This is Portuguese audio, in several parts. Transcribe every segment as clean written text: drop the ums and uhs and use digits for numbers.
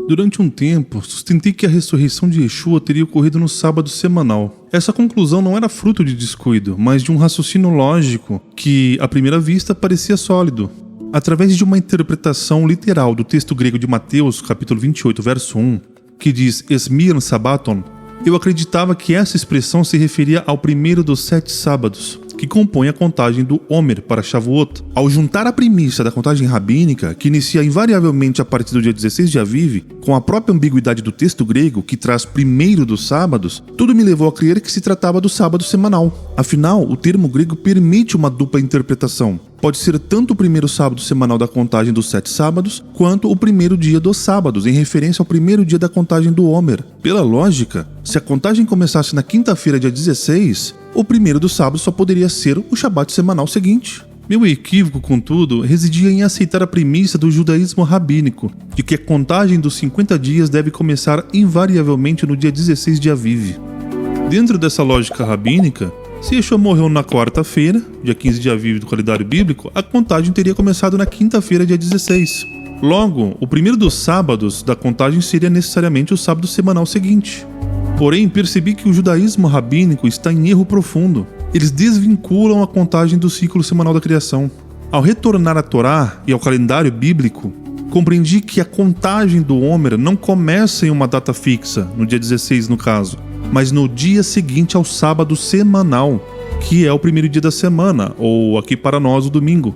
Durante um tempo, sustentei que a ressurreição de Yeshua teria ocorrido no sábado semanal. Essa conclusão não era fruto de descuido, mas de um raciocínio lógico que, à primeira vista, parecia sólido. Através de uma interpretação literal do texto grego de Mateus, capítulo 28, verso 1, que diz Esmian Sabaton, eu acreditava que essa expressão se referia ao primeiro dos 7 sábados, que compõe a contagem do Homer para Shavuot. Ao juntar a premissa da contagem rabínica, que inicia invariavelmente a partir do dia 16 de Aviv, com a própria ambiguidade do texto grego, que traz primeiro dos sábados, tudo me levou a crer que se tratava do sábado semanal. Afinal, o termo grego permite uma dupla interpretação. Pode ser tanto o primeiro sábado semanal da contagem dos 7 sábados, quanto o primeiro dia dos sábados, em referência ao primeiro dia da contagem do Homer. Pela lógica, se a contagem começasse na quinta-feira, dia 16, o primeiro do sábado só poderia ser o Shabat semanal seguinte. Meu equívoco, contudo, residia em aceitar a premissa do judaísmo rabínico, de que a contagem dos 50 dias deve começar invariavelmente no dia 16 de Aviv. Dentro dessa lógica rabínica, se Yeshua morreu na quarta-feira, dia 15 de Aviv do calendário bíblico, a contagem teria começado na quinta-feira, dia 16. Logo, o primeiro dos sábados da contagem seria necessariamente o sábado semanal seguinte. Porém, percebi que o judaísmo rabínico está em erro profundo. Eles desvinculam a contagem do ciclo semanal da criação. Ao retornar à Torá e ao calendário bíblico, compreendi que a contagem do Homer não começa em uma data fixa, no dia 16 no caso, mas no dia seguinte ao sábado semanal, que é o primeiro dia da semana, ou aqui para nós o domingo.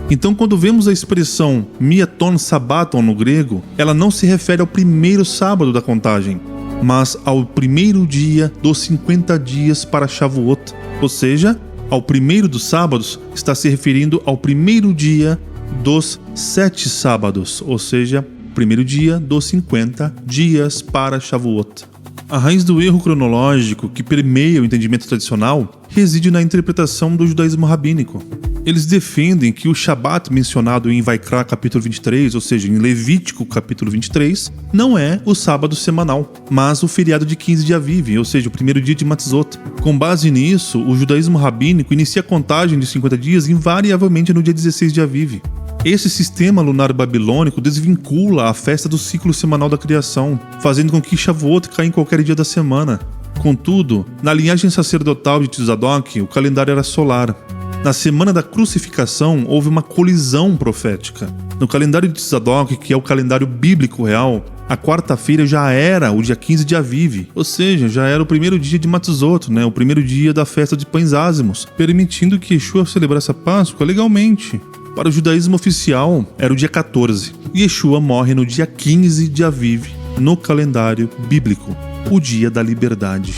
Então, quando vemos a expressão Miaton Sabaton no grego, ela não se refere ao primeiro sábado da contagem, mas ao primeiro dia dos 50 dias para Shavuot, ou seja, ao primeiro dos sábados está se referindo ao primeiro dia dos 7 sábados, ou seja, primeiro dia dos 50 dias para Shavuot. A raiz do erro cronológico que permeia o entendimento tradicional reside na interpretação do judaísmo rabínico. Eles defendem que o Shabat mencionado em Vaikra capítulo 23, ou seja, em Levítico capítulo 23, não é o sábado semanal, mas o feriado de 15 de Aviv, ou seja, o primeiro dia de Matzot. Com base nisso, o judaísmo rabínico inicia a contagem de 50 dias invariavelmente no dia 16 de Aviv. Esse sistema lunar babilônico desvincula a festa do ciclo semanal da criação, fazendo com que Shavuot caia em qualquer dia da semana. Contudo, na linhagem sacerdotal de Tzadok, o calendário era solar. Na semana da crucificação, houve uma colisão profética. No calendário de Tzadok, que é o calendário bíblico real, a quarta-feira já era o dia 15 de Aviv, ou seja, já era o primeiro dia de Matzot, o primeiro dia da festa de pães ázimos, permitindo que Yeshua celebrasse a Páscoa legalmente. Para o judaísmo oficial, era o dia 14. E Yeshua morre no dia 15 de Aviv, no calendário bíblico, o dia da liberdade.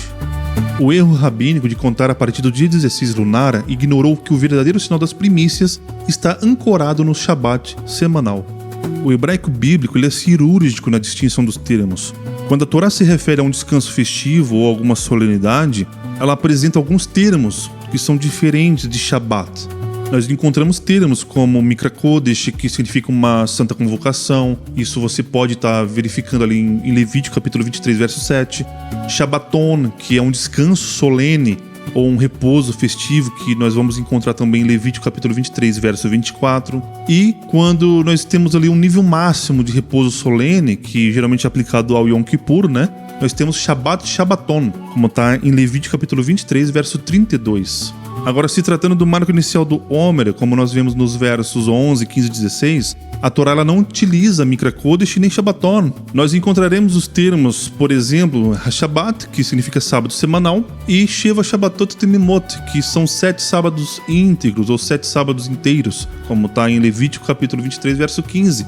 O erro rabínico de contar a partir do dia 16 lunar ignorou que o verdadeiro sinal das primícias está ancorado no Shabat semanal. O hebraico bíblico é cirúrgico na distinção dos termos. Quando a Torá se refere a um descanso festivo ou alguma solenidade, ela apresenta alguns termos que são diferentes de Shabat. Nós encontramos termos como Mikra Kodesh, que significa uma santa convocação. Isso você pode estar verificando ali em Levítico capítulo 23, verso 7. Shabbaton, que é um descanso solene ou um repouso festivo, que nós vamos encontrar também em Levítico capítulo 23, verso 24. E quando nós temos ali um nível máximo de repouso solene, que geralmente é aplicado ao Yom Kippur, nós temos Shabbat Shabbaton, como está em Levítico capítulo 23, verso 32. Agora, se tratando do marco inicial do Homer, como nós vemos nos versos 11, 15 e 16, a Torá ela não utiliza Mikra Kodesh nem Shabbaton. Nós encontraremos os termos, por exemplo, Hashabat, que significa sábado semanal, e Sheva Shabbatot Temimot, que são 7 sábados íntegros ou 7 sábados inteiros, como está em Levítico capítulo 23, verso 15,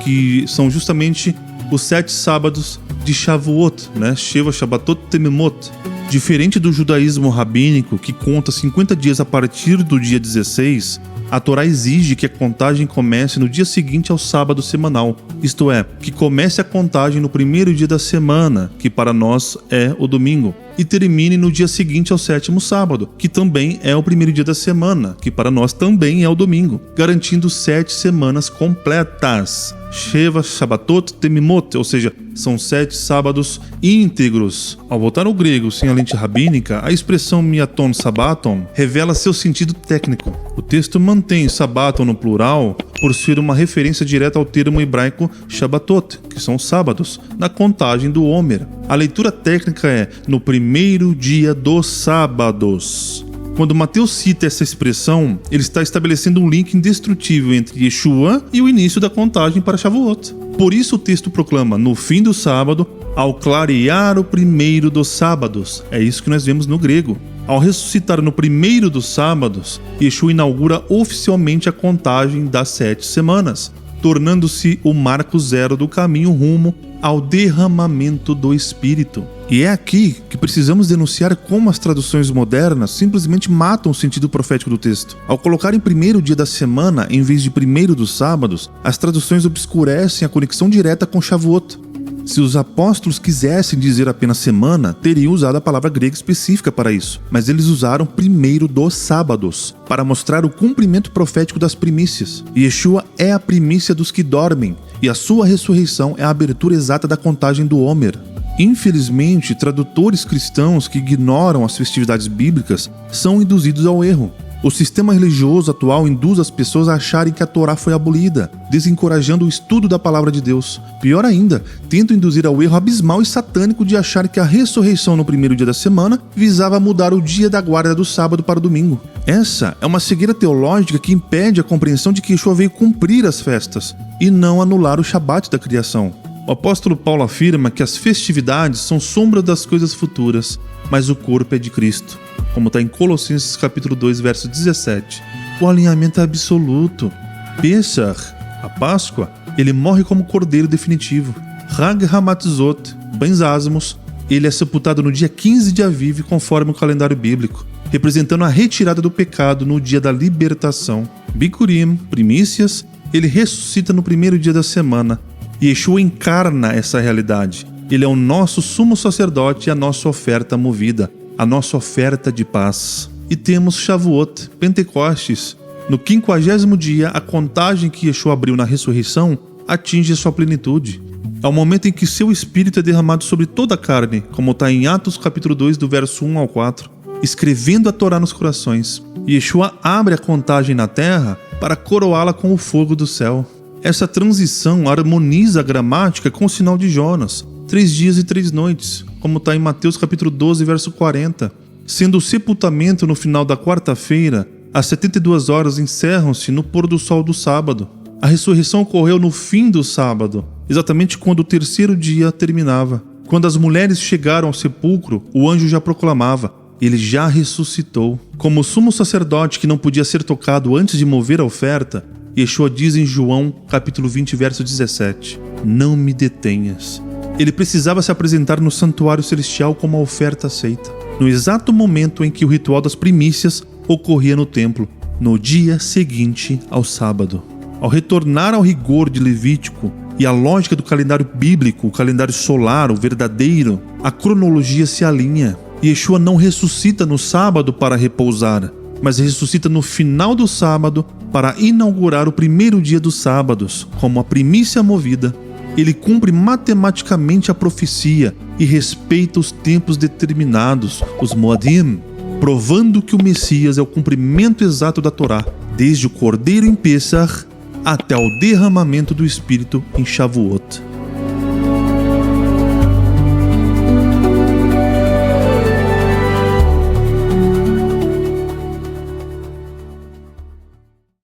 que são justamente os 7 sábados de Shavuot, Sheva Shabbatot Temimot. Diferente do judaísmo rabínico, que conta 50 dias a partir do dia 16, a Torá exige que a contagem comece no dia seguinte ao sábado semanal, isto é, que comece a contagem no primeiro dia da semana, que para nós é o domingo, e termine no dia seguinte ao 7º sábado, que também é o primeiro dia da semana, que para nós também é o domingo, garantindo 7 semanas completas. Sheva Shabbatot Temimot, ou seja, são 7 sábados íntegros. Ao voltar ao grego sem a lente rabínica, a expressão Miaton Sabaton revela seu sentido técnico. O texto mantém Sabaton no plural, por ser uma referência direta ao termo hebraico Shabbatot, que são sábados, na contagem do Homer. A leitura técnica é no primeiro dia dos sábados. Quando Mateus cita essa expressão, ele está estabelecendo um link indestrutível entre Yeshua e o início da contagem para Shavuot. Por isso o texto proclama, no fim do sábado, ao clarear o primeiro dos sábados. É isso que nós vemos no grego. Ao ressuscitar no primeiro dos sábados, Yeshua inaugura oficialmente a contagem das 7 semanas, tornando-se o marco zero do caminho rumo ao derramamento do Espírito. E é aqui que precisamos denunciar como as traduções modernas simplesmente matam o sentido profético do texto. Ao colocar em primeiro dia da semana, em vez de primeiro dos sábados, as traduções obscurecem a conexão direta com Shavuot. Se os apóstolos quisessem dizer apenas semana, teriam usado a palavra grega específica para isso, mas eles usaram primeiro dos sábados, para mostrar o cumprimento profético das primícias. Yeshua é a primícia dos que dormem, e a sua ressurreição é a abertura exata da contagem do Homer. Infelizmente, tradutores cristãos que ignoram as festividades bíblicas são induzidos ao erro. O sistema religioso atual induz as pessoas a acharem que a Torá foi abolida, desencorajando o estudo da palavra de Deus. Pior ainda, tentam induzir ao erro abismal e satânico de achar que a ressurreição no primeiro dia da semana visava mudar o dia da guarda do sábado para o domingo. Essa é uma cegueira teológica que impede a compreensão de que Yeshua veio cumprir as festas e não anular o Shabat da criação. O apóstolo Paulo afirma que as festividades são sombra das coisas futuras, mas o corpo é de Cristo, como está em Colossenses capítulo 2, verso 17. O alinhamento é absoluto. Pesach, a Páscoa, ele morre como cordeiro definitivo. Hag Hamatzot, Bens Asmos, ele é sepultado no dia 15 de Aviv, conforme o calendário bíblico, representando a retirada do pecado no dia da libertação. Bikurim, primícias, ele ressuscita no primeiro dia da semana. E Yeshua encarna essa realidade. Ele é o nosso sumo sacerdote e a nossa oferta movida, a nossa oferta de paz. E temos Shavuot, Pentecostes. No 50º dia, a contagem que Yeshua abriu na ressurreição atinge a sua plenitude. É o momento em que seu Espírito é derramado sobre toda a carne, como está em Atos capítulo 2, do verso 1 ao 4, escrevendo a Torá nos corações. E Yeshua abre a contagem na terra para coroá-la com o fogo do céu. Essa transição harmoniza a gramática com o sinal de Jonas, 3 dias e 3 noites, como está em Mateus capítulo 12, verso 40. Sendo o sepultamento no final da quarta-feira, as 72 horas encerram-se no pôr do sol do sábado. A ressurreição ocorreu no fim do sábado, exatamente quando o 3º dia terminava. Quando as mulheres chegaram ao sepulcro, o anjo já proclamava: ele já ressuscitou. Como sumo sacerdote que não podia ser tocado antes de mover a oferta, Yeshua diz em João capítulo 20, verso 17: não me detenhas. Ele precisava se apresentar no santuário celestial como a oferta aceita, no exato momento em que o ritual das primícias ocorria no templo, no dia seguinte ao sábado. Ao retornar ao rigor de Levítico e à lógica do calendário bíblico, o calendário solar, o verdadeiro, a cronologia se alinha. Yeshua não ressuscita no sábado para repousar, mas ressuscita no final do sábado para inaugurar o primeiro dia dos sábados, como a primícia movida. Ele cumpre matematicamente a profecia e respeita os tempos determinados, os Moadim, provando que o Messias é o cumprimento exato da Torá, desde o cordeiro em Pesach até o derramamento do Espírito em Shavuot.